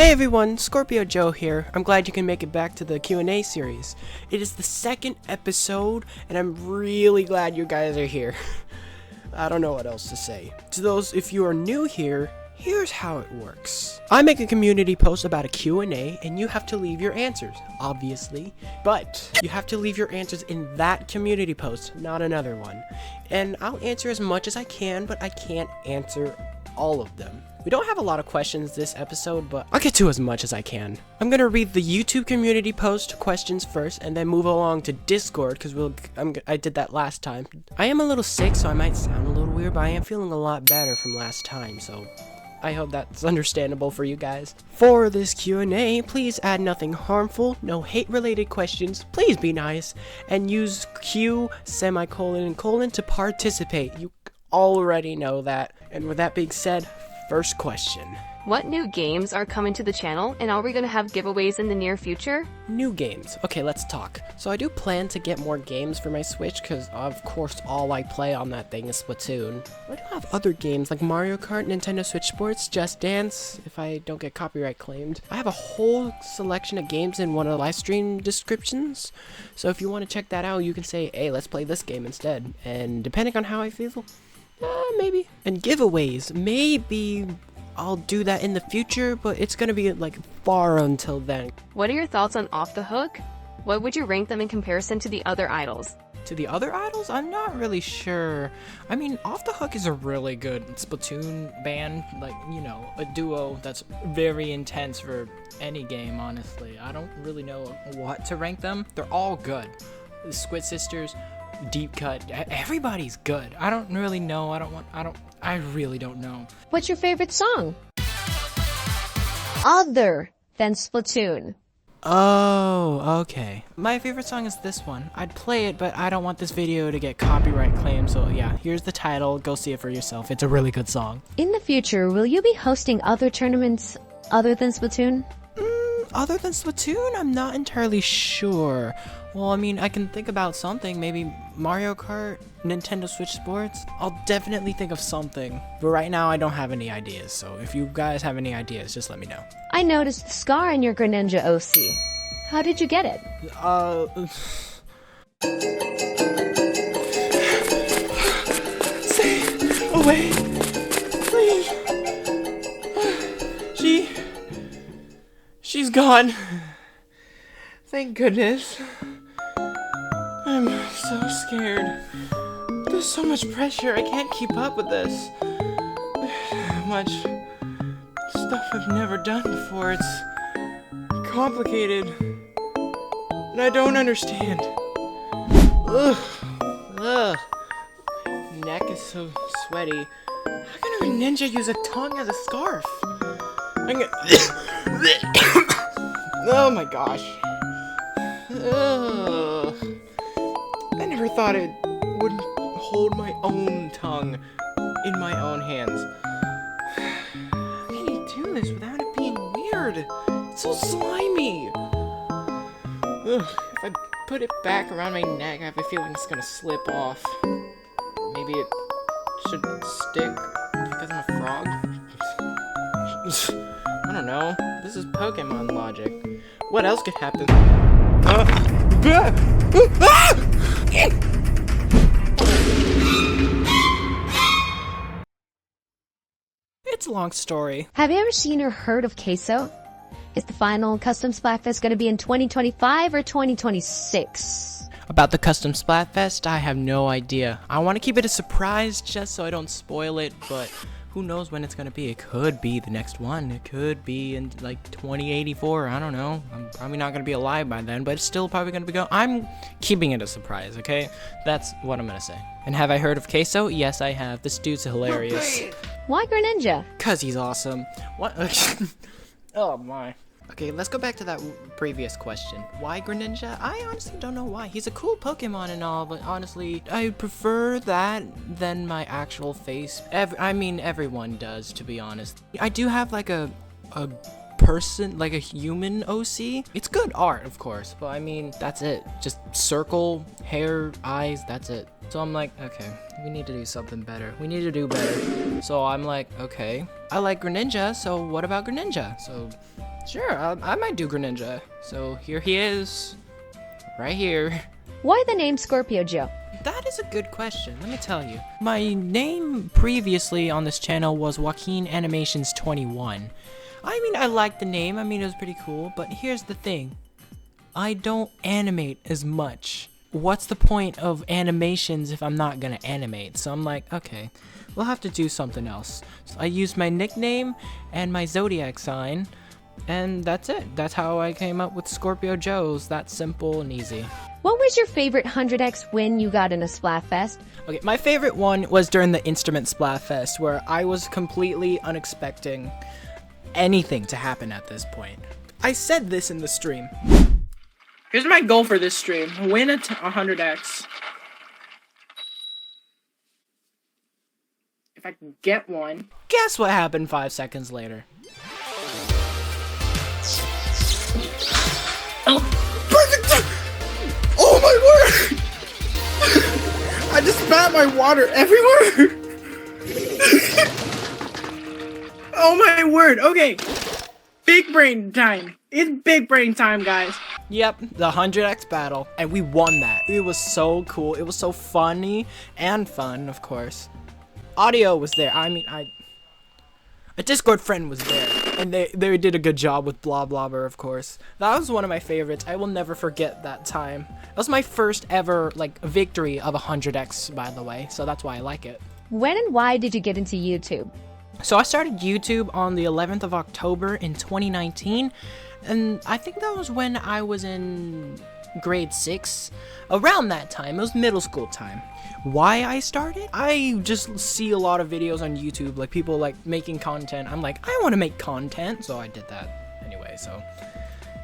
Hey everyone, Scorpio Joe here. I'm glad you can make it back to the Q&A series. It is the second episode, and I'm really glad you guys are here. I don't know what else to say. To those, if you are new here, here's how it works. I make a community post about a Q&A, and you have to leave your answers, obviously. But you have to leave your answers in that community post, not another one. And I'll answer as much as I can, but I can't answer all of them. We don't have a lot of questions this episode, but I'll get to as much as I can. I'm gonna read the YouTube community post questions first, and then move along to Discord, because I did that last time. I am a little sick, so I might sound a little weird, but I am feeling a lot better from last time, so I hope that's understandable for you guys. For this Q&A, please add nothing harmful, no hate-related questions, please be nice, and use Q, semicolon, and colon to participate. You already know that. And with that being said, first question. What new games are coming to the channel, and are we going to have giveaways in the near future? New games. Okay, let's talk. So I do plan to get more games for my Switch, because of course all I play on that thing is Splatoon. I do have other games like Mario Kart, Nintendo Switch Sports, Just Dance, if I don't get copyright claimed. I have a whole selection of games in one of the live stream descriptions, so if you want to check that out, you can say, hey, let's play this game instead. And depending on how I feel, maybe. And giveaways, maybe I'll do that in the future, but it's gonna be like far until then. What are your thoughts on Off the Hook? What would you rank them in comparison to the other idols? To the other idols? I'm not really sure. I mean, Off the Hook is a really good Splatoon band, like, you know, a duo that's very intense for any game, honestly. I don't really know what to rank them. They're all good. The Squid Sisters, Deep Cut, everybody's good. I don't really know. I really don't know. What's your favorite song? Other than Splatoon. Oh, okay. My favorite song is this one. I'd play it, but I don't want this video to get copyright claimed, so yeah, here's the title. Go see it for yourself. It's a really good song. In the future, will you be hosting other tournaments other than Splatoon? Other than Splatoon, I'm not entirely sure. Well, I mean, I can think about something. Maybe Mario Kart, Nintendo Switch Sports. I'll definitely think of something. But right now, I don't have any ideas. So if you guys have any ideas, just let me know. I noticed the scar on your Greninja OC. How did you get it? Stay away, please. She's gone. Thank goodness. I'm so scared. There's so much pressure. I can't keep up with this. Much stuff I've never done before. It's complicated. And I don't understand. Ugh. Ugh. Neck is so sweaty. How can a ninja use a tongue as a scarf? I'm gonna... Oh my gosh. Ugh. I never thought it would hold my own tongue in my own hands. How can you do this without it being weird? It's so slimy. Ugh. If I put it back around my neck, I have a feeling it's gonna slip off. Maybe it should stick because I'm a frog? I don't know. This is Pokemon logic. What else could happen? It's a long story. Have you ever seen or heard of Queso? Is the final Custom Splatfest going to be in 2025 or 2026? About the Custom Splatfest, I have no idea. I want to keep it a surprise just so I don't spoil it, but who knows when it's going to be. It could be the next one. It could be in like 2084. I don't know. I'm probably not going to be alive by then, but it's still probably going to be going. I'm keeping it a surprise, okay? That's what I'm going to say. And have I heard of Queso? Yes, I have. This dude's hilarious. Why Greninja? Cause he's awesome. What? Oh my. Okay, let's go back to that previous question. Why Greninja? I honestly don't know why. He's a cool Pokemon and all, but honestly, I prefer that than my actual face. I mean, everyone does, to be honest. I do have like a person, like a human OC. It's good art, of course, but I mean, that's it. Just circle, hair, eyes, that's it. So I'm like, okay, we need to do something better. We need to do better. So I'm like, okay, I like Greninja, so what about Greninja? So Sure, I might do Greninja. So here he is, right here. Why the name Scorpio Joe? That is a good question, let me tell you. My name previously on this channel was Joaquin Animations 21. I mean, I liked the name, I mean, it was pretty cool, but here's the thing. I don't animate as much. What's the point of animations if I'm not gonna animate? So I'm like, okay, we'll have to do something else. So I used my nickname and my zodiac sign, and that's it. That's how I came up with Scorpio Joe's. That simple and easy. What was your favorite 100x win you got in a Splatfest? Okay, my favorite one was during the Instrument Splatfest, where I was completely unexpecting anything to happen at this point. I said this in the stream. Here's my goal for this stream. Win a 100x. If I can get one. Guess what happened 5 seconds later? Oh, perfect! Oh my word! I just spat my water everywhere! Oh my word, okay. Big brain time. It's big brain time, guys. Yep, the 100x battle, and we won that. It was so cool. It was so funny and fun, of course. Audio was there. I mean, a Discord friend was there, and they did a good job with Blah Blobber, of course. That was one of my favorites. I will never forget that time. That was my first ever, like, victory of 100x, by the way, so that's why I like it. When and why did you get into YouTube? So I started YouTube on the 11th of October in 2019, and I think that was when I was in grade 6. Around that time, it was middle school time. Why I started? I just see a lot of videos on YouTube, like people like making content. I'm like, I want to make content, so I did that anyway. So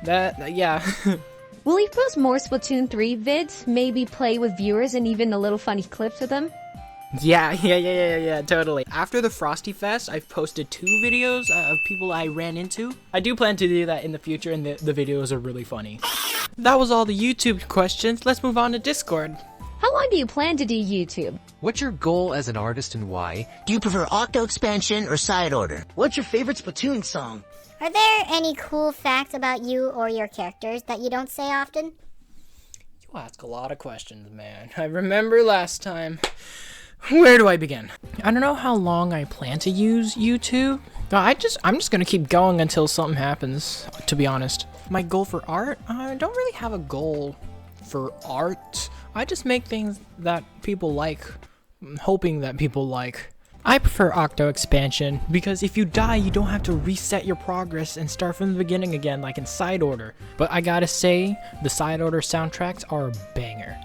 yeah. Will you post more Splatoon 3 vids? Maybe play with viewers and even a little funny clips with them? Yeah, totally. After the Frosty Fest, I've posted 2 videos of people I ran into. I do plan to do that in the future, and the videos are really funny. That was all the YouTube questions. Let's move on to Discord. How long do you plan to do YouTube? What's your goal as an artist and why? Do you prefer Octo Expansion or Side Order? What's your favorite Splatoon song? Are there any cool facts about you or your characters that you don't say often? You ask a lot of questions, man. I remember last time. Where do I begin? I don't know how long I plan to use YouTube. I'm just gonna keep going until something happens, to be honest. My goal for art? I don't really have a goal for art. I just make things that people like, hoping that people like. I prefer Octo Expansion, because if you die, you don't have to reset your progress and start from the beginning again, like in Side Order. But I gotta say, the Side Order soundtracks are a banger.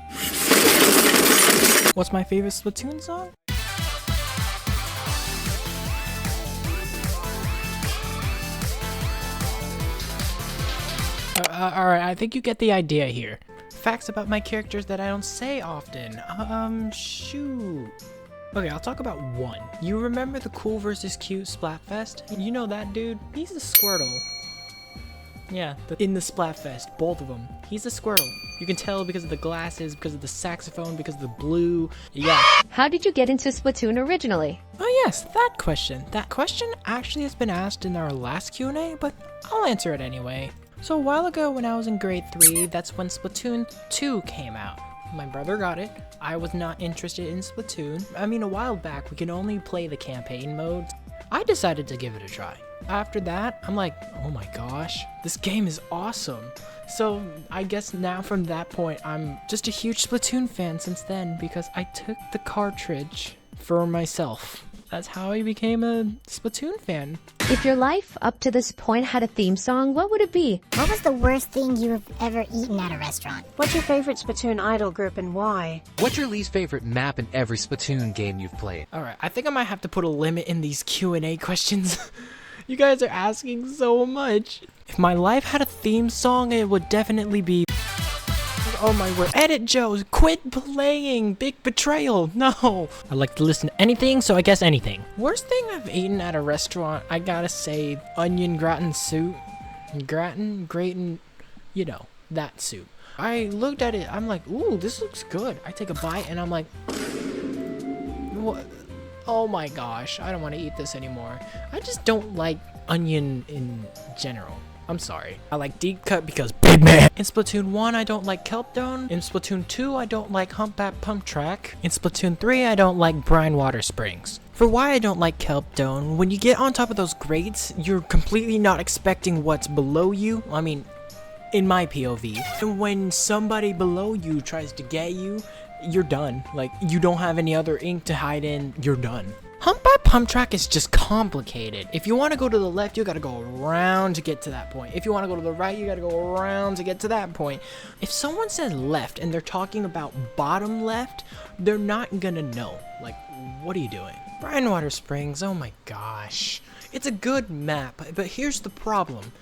What's my favorite Splatoon song? Alright, I think you get the idea here. Facts about my characters that I don't say often. Shoot. Okay, I'll talk about one. You remember the Cool vs. Cute Splatfest? You know that dude? He's a Squirtle. Yeah, in the Splatfest, both of them. He's a Squirtle. You can tell because of the glasses, because of the saxophone, because of the blue. Yeah. How did you get into Splatoon originally? Oh yes, that question. That question actually has been asked in our last Q&A, but I'll answer it anyway. So a while ago when I was in grade 3, that's when Splatoon 2 came out. My brother got it. I was not interested in Splatoon. I mean, a while back, we could only play the campaign mode. I decided to give it a try. After that, I'm like, oh my gosh, this game is awesome. So I guess now from that point, I'm just a huge Splatoon fan since then because I took the cartridge for myself. That's how I became a Splatoon fan. If your life up to this point had a theme song, what would it be? What was the worst thing you've ever eaten at a restaurant? What's your favorite Splatoon idol group and why? What's your least favorite map in every Splatoon game you've played? Alright, I think I might have to put a limit in these Q&A questions. You guys are asking so much. If my life had a theme song, it would definitely be... Oh my word. Edit Joe, quit playing! Big betrayal! No! I like to listen to anything, so I guess anything. Worst thing I've eaten at a restaurant, I gotta say, onion gratin soup. Gratin, you know, that soup. I looked at it, I'm like, ooh, this looks good. I take a bite and I'm like, what? Oh my gosh, I don't want to eat this anymore. I just don't like onion in general. I'm sorry. I like Deep Cut because big man. In Splatoon 1, I don't like Kelpdome. In Splatoon 2, I don't like Humpback Pump Track. In Splatoon 3, I don't like Brine Water Springs. For why I don't like Kelpdome, when you get on top of those grates, you're completely not expecting what's below you. I mean, in my POV. And when somebody below you tries to get you, you're done. Like, you don't have any other ink to hide in, you're done. Humpback Pump Track is just complicated. If you want to go to the left, you gotta go around to get to that point. If you want to go to the right, you gotta go around to get to that point. If someone says left and they're talking about bottom left, they're not gonna know. Like, what are you doing? Brine Water Springs, oh my gosh. It's a good map, but here's the problem.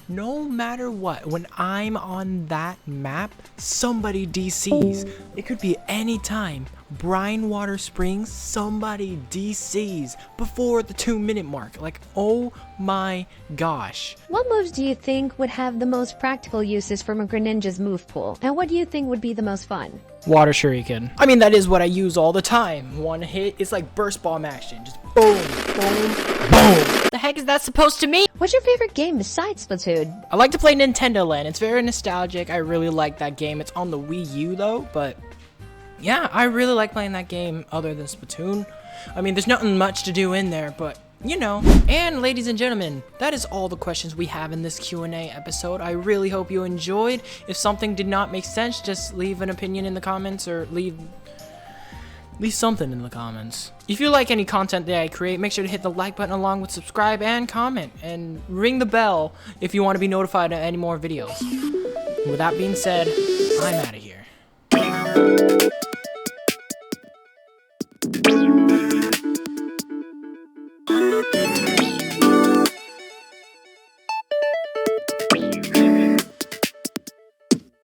No matter what, when I'm on that map, somebody DCs. It could be any time. Brine Water Springs, somebody DCs before the 2-minute mark. Like, oh my gosh. What moves do you think would have the most practical uses from a Greninja's move pool? And what do you think would be the most fun? Water Shuriken. I mean, that is what I use all the time. One hit, it's like burst bomb action. Just boom, boom, boom. The heck is that supposed to mean? What's your favorite game besides Splatoon? I like to play Nintendo Land. It's very nostalgic. I really like that game. It's on the Wii U though, but yeah, I really like playing that game other than Splatoon. I mean, there's nothing much to do in there, but you know. And ladies and gentlemen, that is all the questions we have in this Q&A episode. I really hope you enjoyed. If something did not make sense, just leave an opinion in the comments or leave something in the comments. If you like any content that I create, make sure to hit the like button along with subscribe and comment, and ring the bell if you want to be notified of any more videos. With that being said, I'm out of here. Me